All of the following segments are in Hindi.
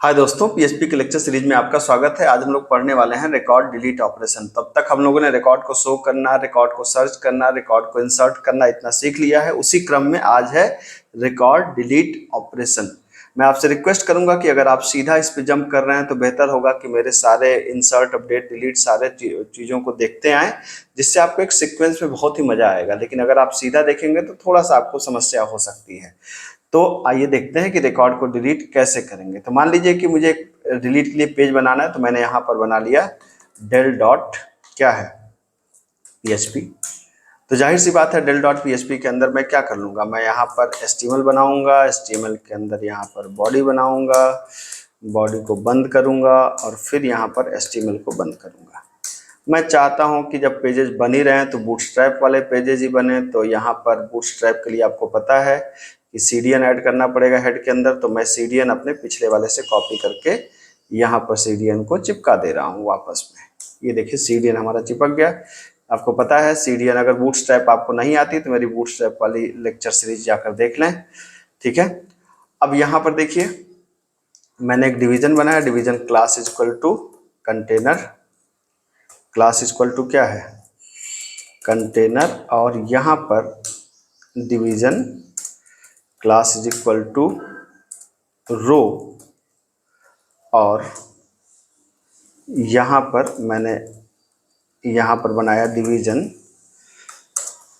हाय दोस्तों, पीएचपी के लेक्चर सीरीज में आपका स्वागत है। आज हम लोग पढ़ने वाले हैं रिकॉर्ड डिलीट ऑपरेशन। तब तक हम लोगों ने रिकॉर्ड को शो करना, रिकॉर्ड को सर्च करना, रिकॉर्ड को इंसर्ट करना इतना सीख लिया है। उसी क्रम में आज है रिकॉर्ड डिलीट ऑपरेशन। मैं आपसे रिक्वेस्ट करूंगा कि अगर आप सीधा इस पे जंप कर रहे हैं तो बेहतर होगा कि मेरे सारे इंसर्ट, अपडेट, डिलीट सारे चीज़ों को देखते आएँ, जिससे आपको एक सीक्वेंस में बहुत ही मजा आएगा। लेकिन अगर आप सीधा देखेंगे तो थोड़ा सा आपको समस्या हो सकती है। तो आइए देखते हैं कि रिकॉर्ड को डिलीट कैसे करेंगे। तो मान लीजिए कि मुझे डिलीट के लिए पेज बनाना है, तो मैंने यहाँ पर बना लिया डेल डॉट क्या है पीएचपी। तो जाहिर सी बात है डेल डॉट पीएचपी के अंदर मैं क्या कर लूँगा, मैं यहाँ पर एचटीएमएल बनाऊँगा, एचटीएमएल के अंदर यहाँ पर बॉडी बनाऊँगा, बॉडी को बंद करूँगा और फिर यहाँ पर एचटीएमएल को बंद करूँगा। मैं चाहता हूँ कि जब पेजेस बन ही रहे हैं तो बूटस्ट्रैप वाले पेजेस ही बने। तो यहाँ पर बूटस्ट्रैप के लिए आपको पता है कि सीडीएन ऐड करना पड़ेगा हेड के अंदर। तो मैं सीडीएन अपने पिछले वाले से कॉपी करके यहाँ पर सीडीएन को चिपका दे रहा हूँ वापस में। ये देखिए सीडीएन हमारा चिपक गया। आपको पता है सीडीएन, अगर बूटस्ट्रैप आपको नहीं आती तो मेरी बूटस्ट्रैप वाली लेक्चर सीरीज जाकर देख लें, ठीक है। अब यहाँ पर देखिए मैंने एक डिवीजन बनाया। Division class is equal to container, class is equal to क्या है कंटेनर, और यहाँ पर division class is equal to row, और यहाँ पर मैंने यहाँ पर बनाया division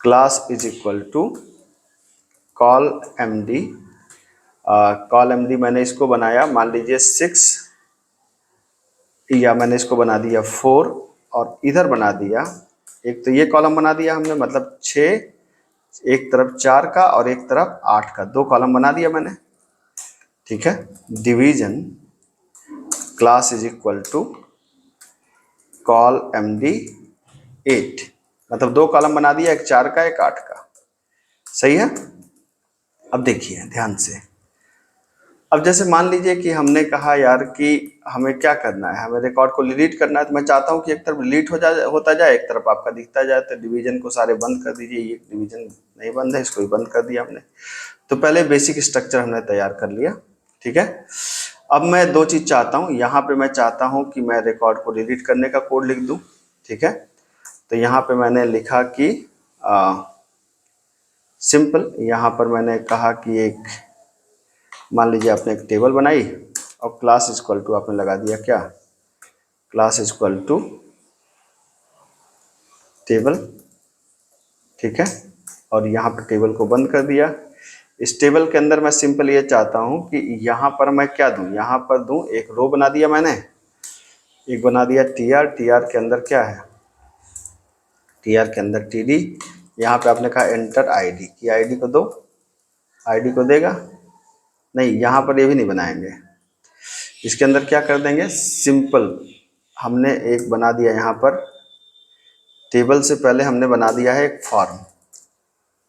class is equal to col MD. Col MD मैंने इसको बनाया, मान लीजिए 6, या मैंने इसको बना दिया 4, और इधर बना दिया एक, तो ये कॉलम बना दिया हमने, मतलब 6, एक तरफ 4 का और एक तरफ 8 का, 2 कॉलम बना दिया मैंने, ठीक है। Division class is equal to col MD 8, मतलब 2 कॉलम बना दिया, एक 4 का एक 8 का, सही है। अब देखिए ध्यान से, अब जैसे मान लीजिए कि हमने कहा यार कि हमें क्या करना है, हमें रिकॉर्ड को डिलीट करना है। तो मैं चाहता हूं कि एक तरफ डिलीट होता जाए, एक तरफ आपका दिखता जाए। तो डिवीजन को सारे बंद कर दीजिए। ये डिवीजन नहीं बंद है, इसको भी बंद कर दिया हमने। तो पहले बेसिक स्ट्रक्चर हमने तैयार कर लिया, ठीक है। अब मैं 2 चीज़ चाहता हूँ। यहाँ पे मैं चाहता हूँ कि मैं रिकॉर्ड को डिलीट करने का कोड लिख दूँ, ठीक है। तो यहाँ पे मैंने लिखा कि सिंपल, यहाँ पर मैंने कहा कि एक, मान लीजिए आपने एक टेबल बनाई और क्लास इज इक्वल टू आपने लगा दिया क्या, class is equal to table, ठीक है। और यहाँ पर टेबल को बंद कर दिया। इस टेबल के अंदर मैं सिंपल ये चाहता हूँ कि यहाँ पर मैं क्या दूँ, यहाँ पर दूँ एक रो बना दिया मैंने, एक बना दिया टीआर, टीआर के अंदर क्या है, टीआर के अंदर टीडी। यहाँ पे आपने कहा एंटर आईडी, की आईडी को दो, आईडी को देगा नहीं, यहाँ पर ये भी नहीं बनाएंगे। इसके अंदर क्या कर देंगे, सिंपल हमने एक बना दिया, यहाँ पर टेबल से पहले हमने बना दिया है एक फॉर्म,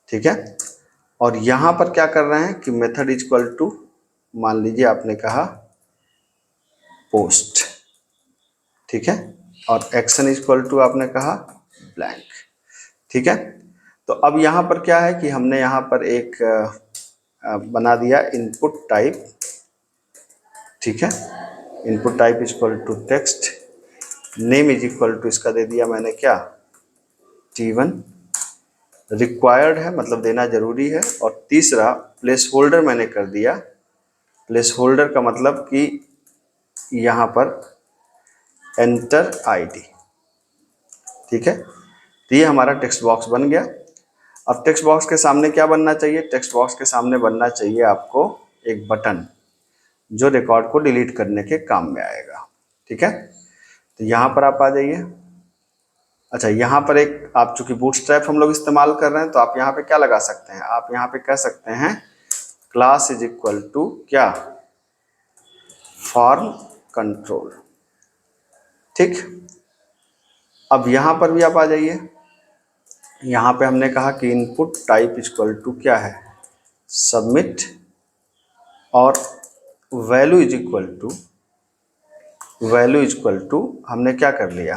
ठीक है। और यहाँ पर क्या कर रहे हैं कि मेथड इज इक्वल टू, मान लीजिए आपने कहा पोस्ट, ठीक है, और एक्शन इज इक्वल टू आपने कहा ब्लैंक, ठीक है। तो अब यहाँ पर क्या है कि हमने यहाँ पर एक बना दिया इनपुट टाइप, ठीक है। Input type is equal to text, name is equal to इसका दे दिया मैंने क्या T1, रिक्वायर्ड है मतलब देना जरूरी है। और तीसरा प्लेस होल्डर मैंने कर दिया, प्लेस होल्डर का मतलब कि यहाँ पर एंटर आईडी, ठीक है। तो ये हमारा टेक्स्ट बॉक्स बन गया। अब टेक्स्ट बॉक्स के सामने क्या बनना चाहिए, टेक्स्ट बॉक्स के सामने बनना चाहिए आपको एक बटन जो रिकॉर्ड को डिलीट करने के काम में आएगा, ठीक है। तो यहाँ पर आप आ जाइए। अच्छा, यहाँ पर एक, आप चूंकि बूटस्ट्रैप हम लोग इस्तेमाल कर रहे हैं तो आप यहाँ पे क्या लगा सकते हैं, आप यहाँ पे कह सकते हैं क्लास इज इक्वल टू क्या फॉर्म कंट्रोल, ठीक। अब यहाँ पर भी आप आ जाइए। यहाँ पे हमने कहा कि input type is equal to क्या है सबमिट, और value is equal to, value is equal to हमने क्या कर लिया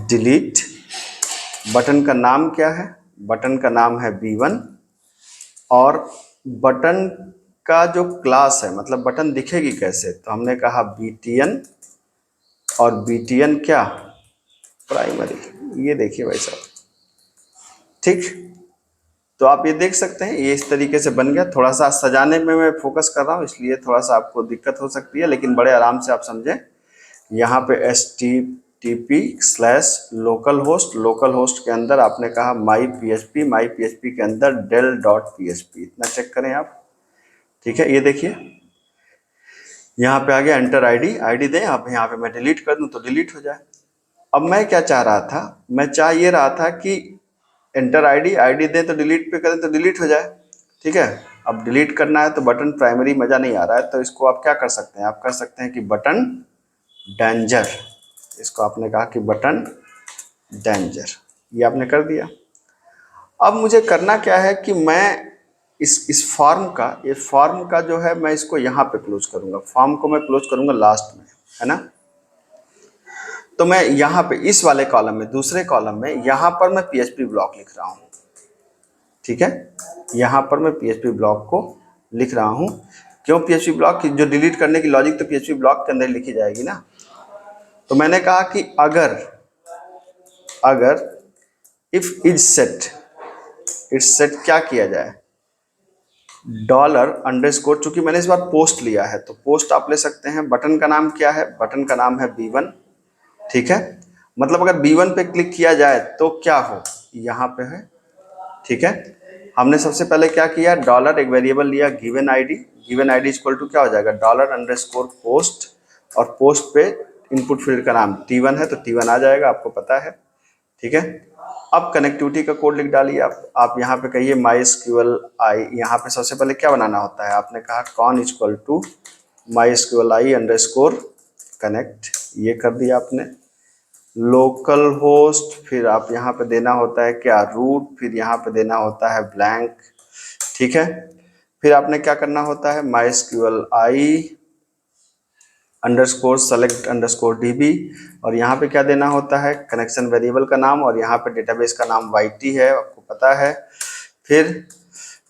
डिलीट। बटन का नाम क्या है, बटन का नाम है B1, और बटन का जो क्लास है, मतलब बटन दिखेगी कैसे, तो हमने कहा BTN, और BTN क्या, प्राइमरी। ये देखिए भाई साहब, ठीक। तो आप ये देख सकते हैं ये इस तरीके से बन गया। थोड़ा सा सजाने में मैं फोकस कर रहा हूँ, इसलिए थोड़ा सा आपको दिक्कत हो सकती है, लेकिन बड़े आराम से आप समझें। यहाँ पे HTTP/लोकल होस्ट के अंदर आपने कहा माई PHP के अंदर del.php, इतना चेक करें आप, ठीक है। ये देखिए यहाँ पे आ गया एंटर आईडी दें आप, यहाँ पे मैं डिलीट कर दूं तो डिलीट हो जाए। अब मैं क्या चाह रहा था, मैं चाह ये रहा था कि एंटर आईडी दें तो डिलीट पे करें तो डिलीट हो जाए, ठीक है। अब डिलीट करना है तो बटन प्राइमरी मजा नहीं आ रहा है, तो इसको आप क्या कर सकते हैं, आप कर सकते हैं कि बटन डेंजर, इसको आपने कहा कि बटन डेंजर, ये आपने कर दिया। अब मुझे करना क्या है कि मैं इस फॉर्म का जो है मैं इसको यहाँ पे क्लोज करूंगा, फॉर्म को मैं क्लोज करूंगा लास्ट में, है ना। तो मैं यहाँ पे इस वाले कॉलम में, दूसरे कॉलम में, यहाँ पर मैं PHP ब्लॉक लिख रहा हूँ, ठीक है। यहाँ पर मैं PHP ब्लॉक को लिख रहा हूँ। क्यों PHP ब्लॉक की, जो डिलीट करने की लॉजिक तो PHP ब्लॉक के अंदर लिखी जाएगी ना। तो मैंने कहा कि अगर if is set, it's set क्या किया जाए, $_ चूंकि मैंने इस बार पोस्ट लिया है तो पोस्ट आप ले सकते हैं। बटन का नाम क्या है, बटन का नाम है B1, ठीक है। मतलब अगर B1 पे क्लिक किया जाए तो क्या हो, यहाँ पे है, ठीक है। हमने सबसे पहले क्या किया, डॉलर एक वेरिएबल लिया गिवन आईडी इक्वल टू क्या हो जाएगा, $_पोस्ट, और पोस्ट पे इनपुट फील्ड का नाम T1 है तो T1 आ जाएगा, आपको पता है, ठीक है। अब कनेक्टिविटी का कोड लिख डालिए आप यहाँ पे कहिए MySQL i, यहाँ पे सबसे पहले क्या बनाना होता है, आपने कहा cone equal to MySQL i_connect, ये कर दिया आपने। लोकल होस्ट, फिर आप यहाँ पे देना होता है क्या, रूट, फिर यहाँ पे देना होता है ब्लैंक, ठीक है। फिर आपने क्या करना होता है MySQL i_select_db, और यहाँ पे क्या देना होता है कनेक्शन वेरिएबल का नाम, और यहाँ पे डेटाबेस का नाम YT है, आपको पता है। फिर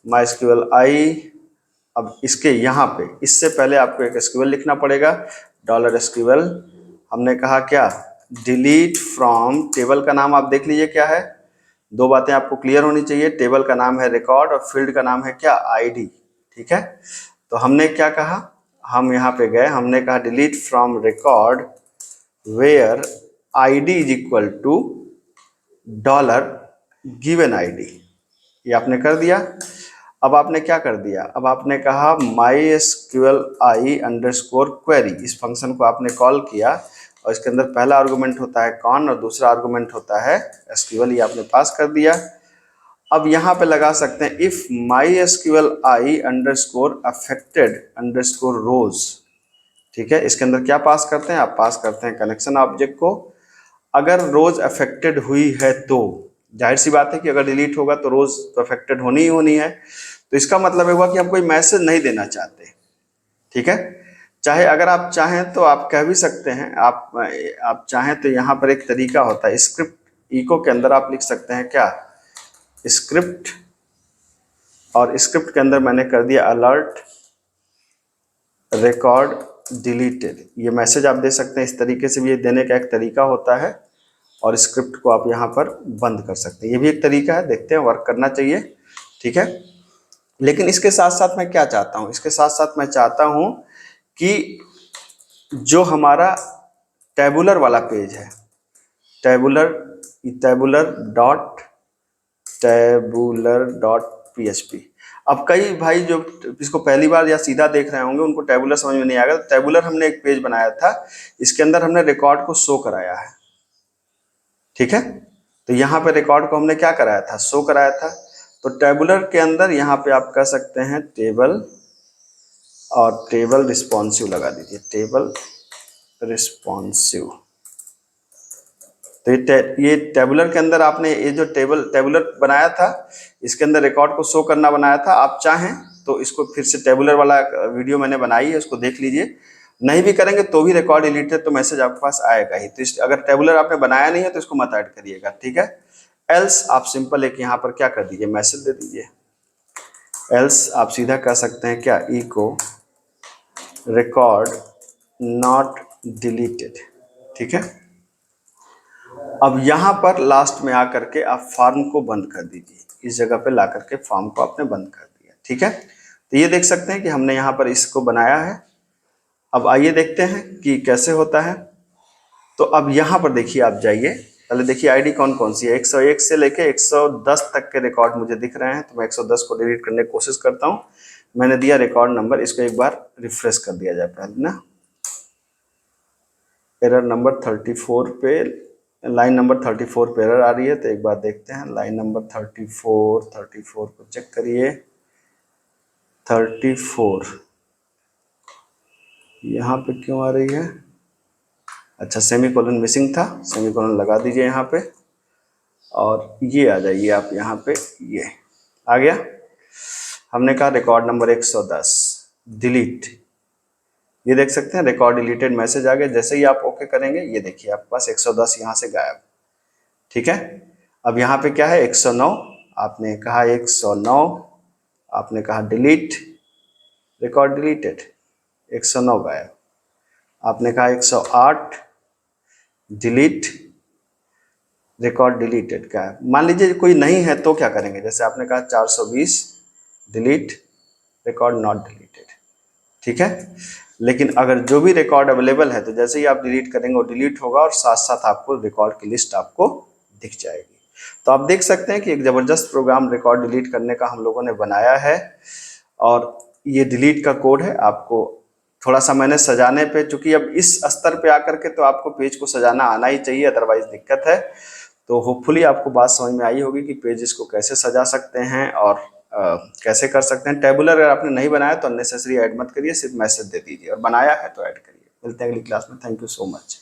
MySQL i, अब इसके यहाँ पे इससे पहले आपको एक SQL लिखना पड़ेगा, $SQL, हमने कहा क्या, डिलीट फ्रॉम, टेबल का नाम आप देख लीजिए क्या है, दो बातें आपको क्लियर होनी चाहिए, टेबल का नाम है रिकॉर्ड और फील्ड का नाम है क्या, ID, ठीक है। तो हमने क्या कहा, हम यहाँ पे गए, हमने कहा delete from record where ID is equal to $given ID, ये आपने कर दिया। अब आपने क्या कर दिया, अब आपने कहा MySQL i_query, इस फंक्शन को आपने कॉल किया, और इसके अंदर पहला आर्गुमेंट होता है कॉन और दूसरा आर्गुमेंट होता है SQL, ये आपने पास कर दिया। अब यहाँ पे लगा सकते हैं इफ MySQL i_affected_rows, ठीक है। इसके अंदर क्या पास करते हैं, आप पास करते हैं कनेक्शन ऑब्जेक्ट को। अगर रोज अफेक्टेड हुई है तो जाहिर सी बात है कि अगर डिलीट होगा तो रोज तो अफेक्टेड होनी ही होनी है, तो इसका मतलब हुआ कि हम कोई मैसेज नहीं देना चाहते, ठीक है। चाहे अगर आप चाहें तो आप कह भी सकते हैं, आप चाहें तो यहाँ पर एक तरीका होता है स्क्रिप्ट इको के अंदर, आप लिख सकते हैं क्या, स्क्रिप्ट, और स्क्रिप्ट के अंदर मैंने कर दिया अलर्ट रिकॉर्ड डिलीटेड, ये मैसेज आप दे सकते हैं। इस तरीके से भी ये देने का एक तरीका होता है, और स्क्रिप्ट को आप यहाँ पर बंद कर सकते हैं, ये भी एक तरीका है, देखते हैं, वर्क करना चाहिए, ठीक है। लेकिन इसके साथ साथ मैं क्या चाहता हूँ, इसके साथ साथ मैं चाहता हूँ कि जो हमारा टेबुलर वाला पेज है, टेबुलर.php, अब कई भाई जो इसको पहली बार या सीधा देख रहे होंगे उनको टेबुलर समझ में नहीं आएगा। तो टेबुलर हमने एक पेज बनाया था, इसके अंदर हमने रिकॉर्ड को शो कराया है, ठीक है। तो यहाँ पे रिकॉर्ड को हमने क्या कराया था, शो कराया था। तो टेबुलर के अंदर यहाँ पे आप कह सकते हैं टेबल, और टेबल रिस्पॉन्सिव लगा दीजिए, टेबल रिस्पॉन्सिव। तो ये टेबुलर के अंदर आपने ये जो टेबुलर बनाया था, इसके अंदर रिकॉर्ड को शो करना बनाया था। आप चाहें तो इसको फिर से टेबुलर वाला वीडियो मैंने बनाई है, उसको देख लीजिए। नहीं भी करेंगे तो भी रिकॉर्ड डिलीटेड तो मैसेज आपके पास आएगा ही। तो अगर टेबुलर आपने बनाया नहीं है तो इसको मत ऐड करिएगा, ठीक है। एल्स आप सिंपल एक यहाँ पर क्या कर दीजिए, मैसेज दे दीजिए, एल्स आप सीधा कह सकते हैं क्या, इको रिकॉर्ड नॉट डिलीटेड। ठीक है, अब यहां पर लास्ट में आकर के आप फॉर्म को बंद कर दीजिए, इस जगह पे ला करके फॉर्म को आपने बंद कर दिया। ठीक है, तो ये देख सकते हैं कि हमने यहाँ पर इसको बनाया है। अब आइए देखते हैं कि कैसे होता है। तो अब यहाँ पर देखिए, आप जाइए, पहले देखिए आईडी कौन कौन सी है। 101 से लेके 110 तक के रिकॉर्ड मुझे दिख रहे हैं, तो मैं 110 को डिलीट करने की कोशिश करता हूँ। मैंने दिया रिकॉर्ड नंबर, इसको एक बार रिफ्रेश कर दिया जाए पहले ना। एरर नंबर 34 पे, लाइन नंबर 34 पे एरर आ रही है, तो एक बार देखते हैं लाइन नंबर 34 को चेक करिए। 34 यहाँ पे क्यों आ रही है? अच्छा, सेमीकोलन मिसिंग था, सेमीकोलन लगा दीजिए यहाँ पे, और ये आ जाइए आप यहाँ पे, ये आ गया। हमने कहा रिकॉर्ड नंबर 110 डिलीट, ये देख सकते हैं रिकॉर्ड डिलीटेड मैसेज आ गया। जैसे ही आप ओके करेंगे, ये देखिए आपके पास 110 यहाँ से गायब। ठीक है, अब यहाँ पे क्या है, 109, आपने कहा 109, आपने कहा डिलीट, रिकॉर्ड डिलीटेड, 109 गायब। आपने कहा 108 डिलीट, रिकॉर्ड डिलीटेड का है। मान लीजिए कोई नहीं है तो क्या करेंगे, जैसे आपने कहा 420 डिलीट, रिकॉर्ड नॉट डिलीटेड। ठीक है, लेकिन अगर जो भी रिकॉर्ड अवेलेबल है, तो जैसे ही आप डिलीट करेंगे वो डिलीट होगा, और साथ साथ आपको रिकॉर्ड की लिस्ट आपको दिख जाएगी। तो आप देख सकते हैं कि एक जबरदस्त प्रोग्राम रिकॉर्ड डिलीट करने का हम लोगों ने बनाया है, और ये डिलीट का कोड है। आपको थोड़ा सा मैंने सजाने पे, चूंकि अब इस स्तर पे आकर के तो आपको पेज को सजाना आना ही चाहिए, अदरवाइज दिक्कत है। तो होपफुली आपको बात समझ में आई होगी कि पेजेस को कैसे सजा सकते हैं और कैसे कर सकते हैं। टेबुलर अगर आपने नहीं बनाया तो अननेसेसरी ऐड मत करिए, सिर्फ मैसेज दे दीजिए, और बनाया है तो ऐड करिए। मिलते हैं अगली क्लास में। Thank you so much.